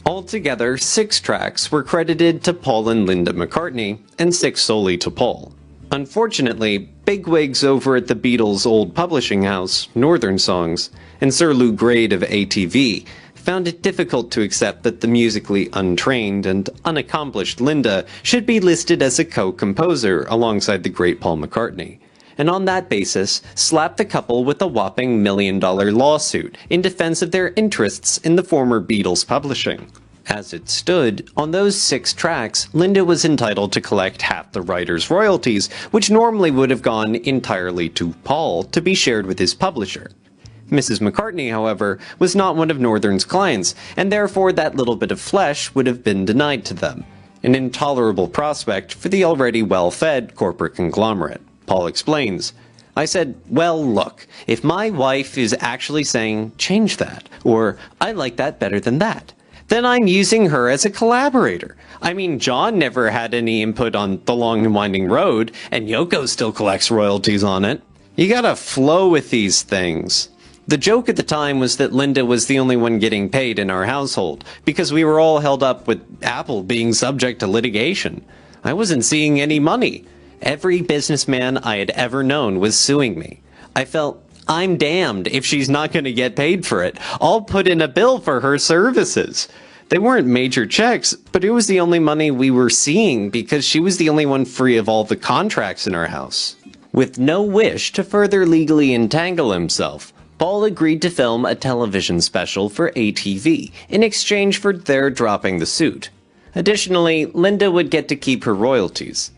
Altogether, 6 tracks were credited to Paul and Linda McCartney, and 6 solely to Paul. Unfortunately, bigwigs over at the Beatles' old publishing house, Northern Songs, and Sir Lou Grade of ATV found it difficult to accept that the musically untrained and unaccomplished Linda should be listed as a co-composer alongside the great Paul McCartney, and on that basis slapped the couple with a whopping $1 million lawsuit in defense of their interests in the former Beatles publishing. As it stood, on those 6 tracks, Linda was entitled to collect half the writer's royalties, which normally would have gone entirely to Paul to be shared with his publisher. Mrs. McCartney, however, was not one of Northern's clients, and therefore that little bit of flesh would have been denied to them. An intolerable prospect for the already well-fed corporate conglomerate. Paul explains, "I said, well, look, if my wife is actually saying, change that, or I like that better than that, then I'm using her as a collaborator. I mean, John never had any input on The Long and Winding Road, and Yoko still collects royalties on it. You gotta flow with these things." The joke at the time was that Linda was the only one getting paid in our household, because we were all held up with Apple being subject to litigation. I wasn't seeing any money. Every businessman I had ever known was suing me. I felt, I'm damned if she's not going to get paid for it. I'll put in a bill for her services. They weren't major checks, but it was the only money we were seeing because she was the only one free of all the contracts in our house. With no wish to further legally entangle himself, Paul agreed to film a television special for ATV in exchange for their dropping the suit. Additionally, Linda would get to keep her royalties.